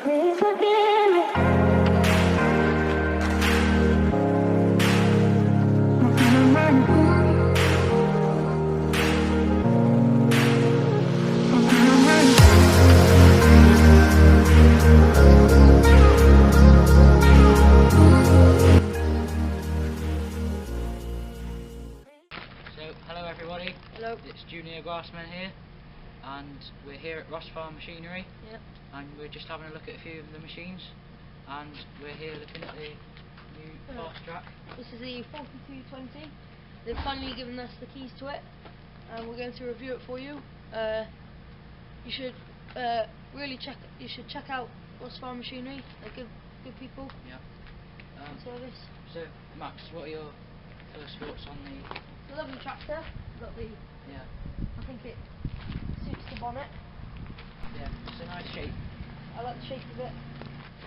Please forgive me. Hello everybody. Hello. It's Junior Grassman here, and we're here at Ross Farm Machinery. Yep. And we're just having a look at a few of the machines, and we're here looking at the new fast track. This is the 4220. They've finally given us the keys to it, and we're going to review it for you. You should You should check out Ross Farm Machinery. They're good people. Yeah. Service. So Max, what are your first thoughts on the? It's a lovely tractor. Got the. Yeah. I think it suits the bonnet. Yeah. It's a nice shape. I like the shape of it.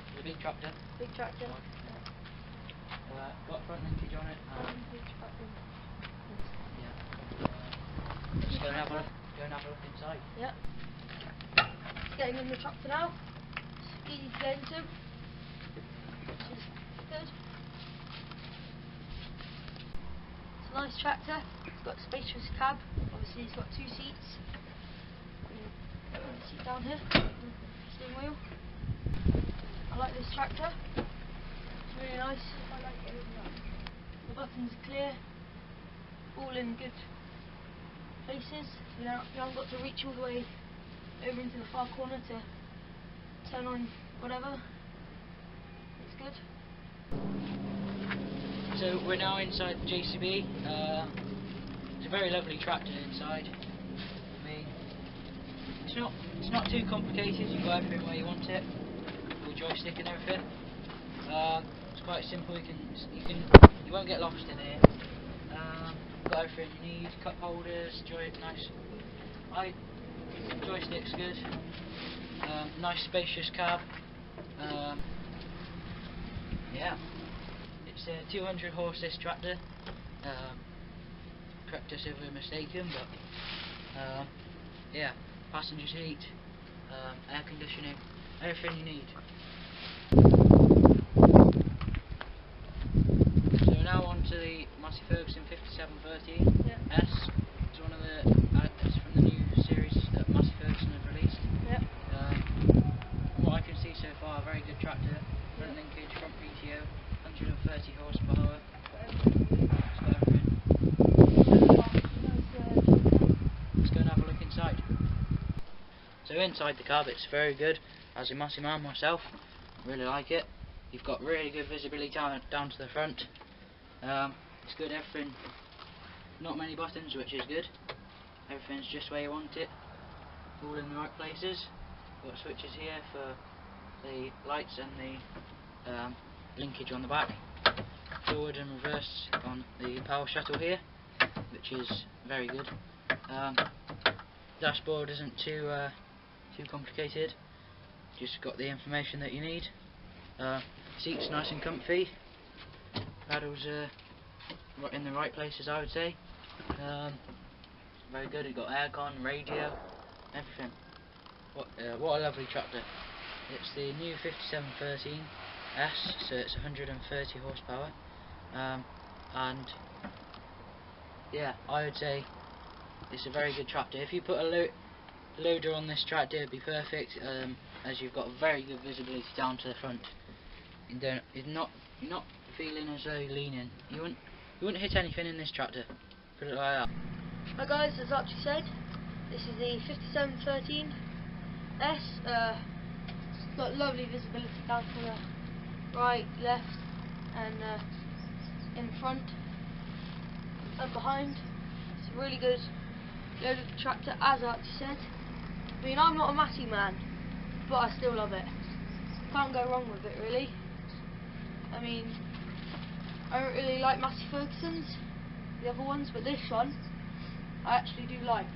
It's a big tractor. Big tractor. Got front linkage on it. Big tractor. Yeah. Let's go and have a look inside. Yeah. Getting in the tractor now. It's easy to get into. Which is good. It's a nice tractor. It's got a spacious cab. Obviously, it's got 2 seats. Put the seat down here. Steering wheel. I like this tractor. It's really nice. I like it. The buttons are clear. All in good places. You haven't got to reach all the way over into the far corner to turn on whatever. It's good. So we're now inside the JCB. It's a very lovely tractor inside. I mean, it's not too complicated. You've got everything where you want it, full joystick and everything. It's quite simple. You won't get lost in it. Got everything you need. Cup holders, joystick's good. Nice spacious cab. Yeah. It's a 200 horse this tractor. Correct us if we're mistaken, but yeah, passenger seat, air conditioning, everything you need. So we're now on to the Massey Ferguson 5713 Yeah. S. It's one of it's from the new series that Massey Ferguson have released. Yeah. From what I can see so far, a very good tractor. Front linkage, front PTO, 130 horsepower. It's got everything. Let's go and have a look inside. So inside the cab, it's very good. As a Massey man myself, really like it. You've got really good visibility down to the front. It's good, everything. Not many buttons, which is good. Everything's just where you want it. All in the right places. Got switches here for the lights and the linkage on the back. Forward and reverse on the power shuttle here, which is very good. Dashboard isn't too complicated. Just got the information that you need. Seats nice and comfy. Paddles are in the right places, I would say. Very good. You've got aircon, radio, everything. What a lovely tractor. It's the new 5713 S, so it's 130 horsepower. And yeah, I would say it's a very good tractor. If you put a loader on this tractor, it'd be perfect, as you've got very good visibility down to the front. You're not feeling as though you're leaning. You wouldn't hit anything in this tractor. Put it like that. Hi guys, as Archie said, this is the 5713 S. It's got lovely visibility down to the right, left, and in front and behind. It's a really good loaded tractor, as Archie said. I mean, I'm not a Massey man, but I still love it. Can't go wrong with it, really. I mean, I don't really like Massey Ferguson's, the other ones, but this one I actually do like.